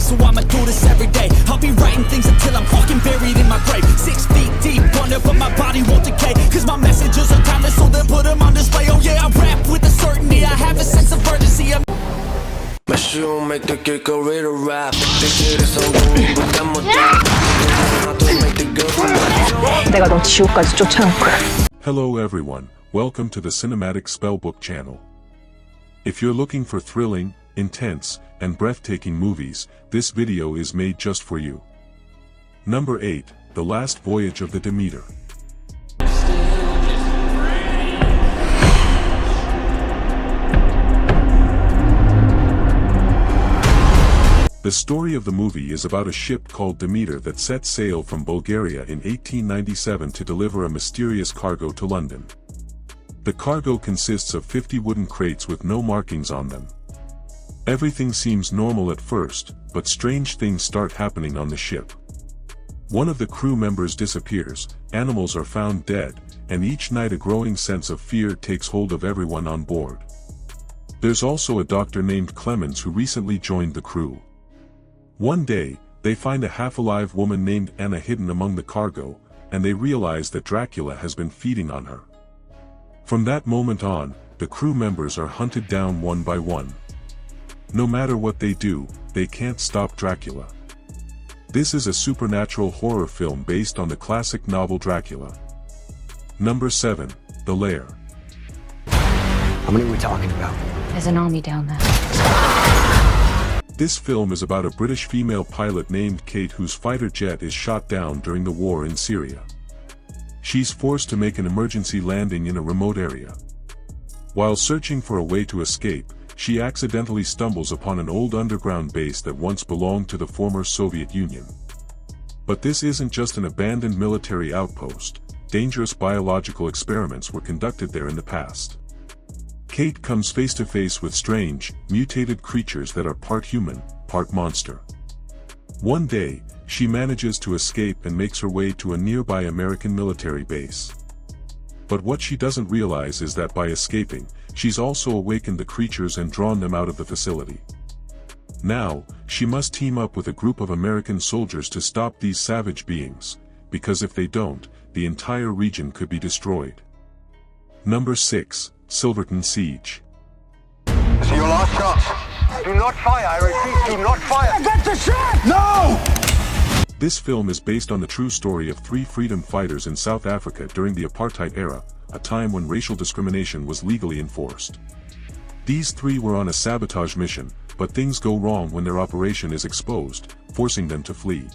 so I'ma do this every day. I'll be writing things until I'm fucking buried in my grave. 6 feet deep under, but my body won't decay. Cause my messages are timeless, so they'll put them on display. Oh yeah, I rap with a certainty, I have a sense of urgency. Make the kick go read a rap. 내가 너 지옥까지 쫓아갈 거야. Hello everyone, welcome to the Cinematic Spellbook channel. If you're looking for thrilling, intense, and breathtaking movies, this video is made just for you. Number 8, The Last Voyage of the Demeter. The story of the movie is about a ship called Demeter that set sail from Bulgaria in 1897 to deliver a mysterious cargo to London. The cargo consists of 50 wooden crates with no markings on them. Everything seems normal at first, but strange things start happening on the ship. One of the crew members disappears, animals are found dead, and each night a growing sense of fear takes hold of everyone on board. There's also a doctor named Clemens who recently joined the crew. One day, they find a half-alive woman named Anna hidden among the cargo, and they realize that Dracula has been feeding on her. From that moment on, the crew members are hunted down one by one. No matter what they do, they can't stop Dracula. This is a supernatural horror film based on the classic novel Dracula. Number 7, The Lair. How many are we talking about? There's an army down there. This film is about a British female pilot named Kate whose fighter jet is shot down during the war in Syria. She's forced to make an emergency landing in a remote area. While searching for a way to escape, she accidentally stumbles upon an old underground base that once belonged to the former Soviet Union. But this isn't just an abandoned military outpost, dangerous biological experiments were conducted there in the past. Kate comes face to face with strange, mutated creatures that are part human, part monster. One day, she manages to escape and makes her way to a nearby American military base. But what she doesn't realize is that by escaping, she's also awakened the creatures and drawn them out of the facility. Now, she must team up with a group of American soldiers to stop these savage beings, because if they don't, the entire region could be destroyed. Number 6, Silverton Siege. This is your last chance. Do not fire, I repeat, do not fire. Get the shot! No! This film is based on the true story of 3 freedom fighters in South Africa during the apartheid era, a time when racial discrimination was legally enforced. These 3 were on a sabotage mission, but things go wrong when their operation is exposed, forcing them to flee.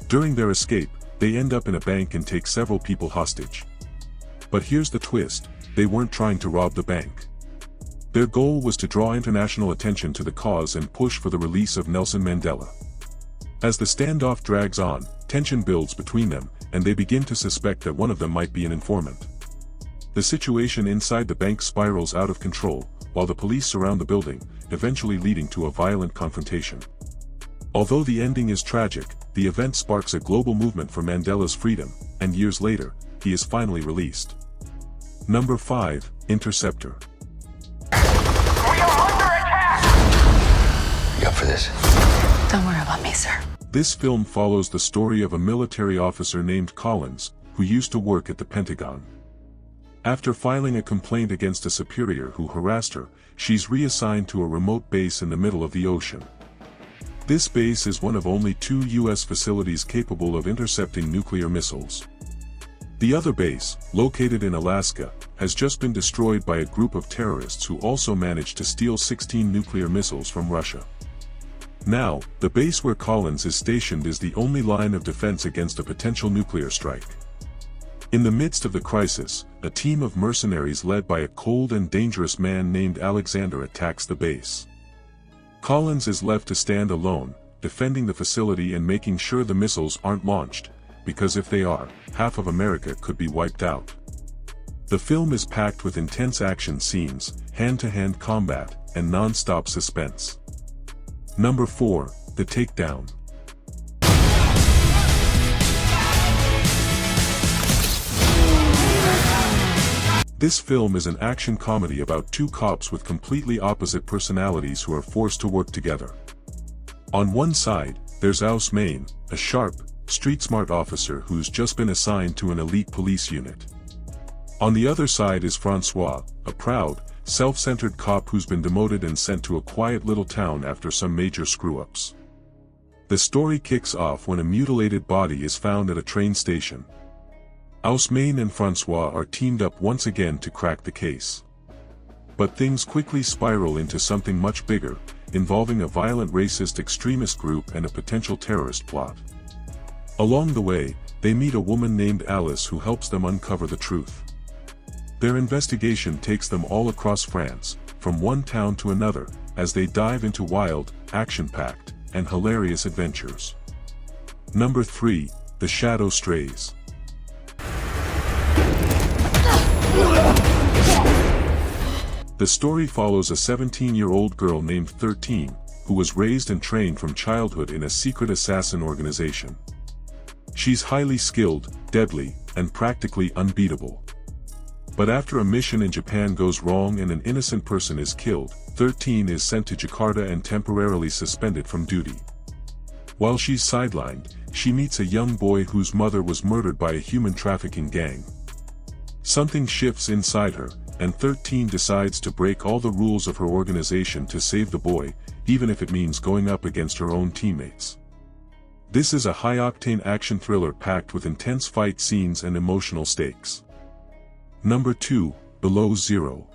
During their escape, they end up in a bank and take several people hostage. But here's the twist. They weren't trying to rob the bank. Their goal was to draw international attention to the cause and push for the release of Nelson Mandela. As the standoff drags on, tension builds between them, and they begin to suspect that one of them might be an informant. The situation inside the bank spirals out of control, while the police surround the building, eventually leading to a violent confrontation. Although the ending is tragic, the event sparks a global movement for Mandela's freedom, and years later, he is finally released. Number 5, Interceptor. We are under attack! You up for this? Don't worry about me, sir. This film follows the story of a military officer named Collins, who used to work at the Pentagon. After filing a complaint against a superior who harassed her, she's reassigned to a remote base in the middle of the ocean. This base is one of only 2 U.S. facilities capable of intercepting nuclear missiles. The other base, located in Alaska, has just been destroyed by a group of terrorists who also managed to steal 16 nuclear missiles from Russia. Now, the base where Collins is stationed is the only line of defense against a potential nuclear strike. In the midst of the crisis, a team of mercenaries led by a cold and dangerous man named Alexander attacks the base. Collins is left to stand alone, defending the facility and making sure the missiles aren't launched, because if they are, half of America could be wiped out. The film is packed with intense action scenes, hand-to-hand combat, and non-stop suspense. Number 4, The Takedown. This film is an action comedy about 2 cops with completely opposite personalities who are forced to work together. On one side, there's Aus Main, a sharp, street-smart officer who's just been assigned to an elite police unit. On the other side is Francois, a proud, self-centered cop who's been demoted and sent to a quiet little town after some major screw-ups. The story kicks off when a mutilated body is found at a train station. Aus Main and Francois are teamed up once again to crack the case. But things quickly spiral into something much bigger, involving a violent racist extremist group and a potential terrorist plot. Along the way, they meet a woman named Alice who helps them uncover the truth. Their investigation takes them all across France, from one town to another, as they dive into wild, action-packed, and hilarious adventures. Number 3, The Shadow Strays. The story follows a 17-year-old girl named 13, who was raised and trained from childhood in a secret assassin organization. She's highly skilled, deadly, and practically unbeatable. But after a mission in Japan goes wrong and an innocent person is killed, 13 is sent to Jakarta and temporarily suspended from duty. While she's sidelined, she meets a young boy whose mother was murdered by a human trafficking gang. Something shifts inside her, and 13 decides to break all the rules of her organization to save the boy, even if it means going up against her own teammates. This is a high-octane action thriller packed with intense fight scenes and emotional stakes. Number 2, Below Zero.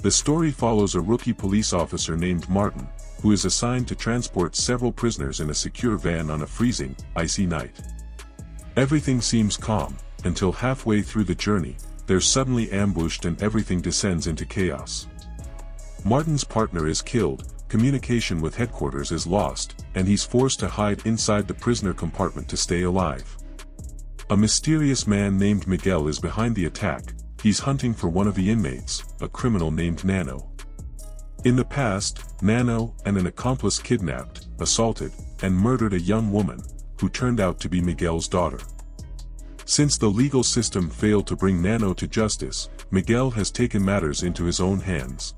The story follows a rookie police officer named Martin, who is assigned to transport several prisoners in a secure van on a freezing, icy night. Everything seems calm, until halfway through the journey, they're suddenly ambushed and everything descends into chaos. Martin's partner is killed, communication with headquarters is lost, and he's forced to hide inside the prisoner compartment to stay alive. A mysterious man named Miguel is behind the attack. He's hunting for one of the inmates, a criminal named Nano. In the past, Nano and an accomplice kidnapped, assaulted, and murdered a young woman, who turned out to be Miguel's daughter. Since the legal system failed to bring Nano to justice, Miguel has taken matters into his own hands.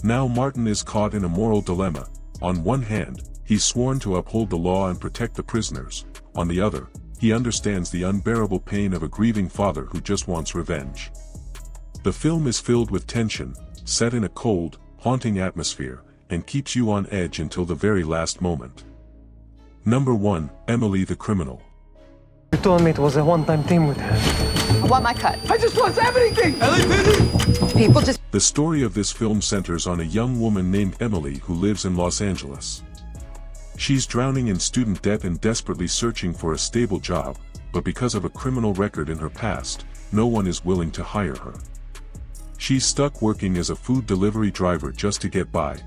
Now Martin is caught in a moral dilemma. On one hand, he's sworn to uphold the law and protect the prisoners. On the other, he understands the unbearable pain of a grieving father who just wants revenge. The film is filled with tension, set in a cold, haunting atmosphere, and keeps you on edge until the very last moment. Number 1, Emily the Criminal. You told me it was a one-time thing with her. I want my cut. I just lost everything! People just... The story of this film centers on a young woman named Emily who lives in Los Angeles. She's drowning in student debt and desperately searching for a stable job, but because of a criminal record in her past, no one is willing to hire her. She's stuck working as a food delivery driver just to get by.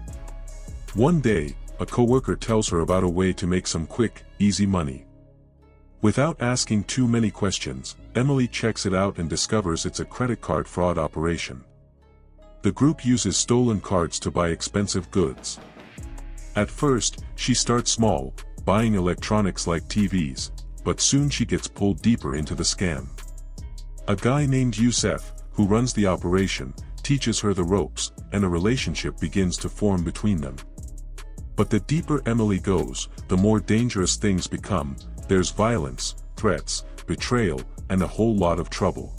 One day, a coworker tells her about a way to make some quick, easy money. Without asking too many questions, Emily checks it out and discovers it's a credit card fraud operation. The group uses stolen cards to buy expensive goods. At first, she starts small, buying electronics like TVs, but soon she gets pulled deeper into the scam. A guy named Youssef, who runs the operation, teaches her the ropes, and a relationship begins to form between them. But the deeper Emily goes, the more dangerous things become. There's violence, threats, betrayal, and a whole lot of trouble.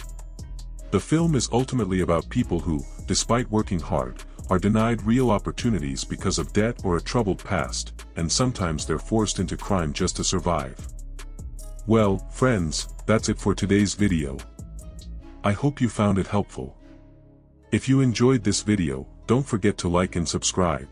The film is ultimately about people who, despite working hard, are denied real opportunities because of debt or a troubled past, and sometimes they're forced into crime just to survive. Well, friends, that's it for today's video. I hope you found it helpful. If you enjoyed this video, don't forget to like and subscribe.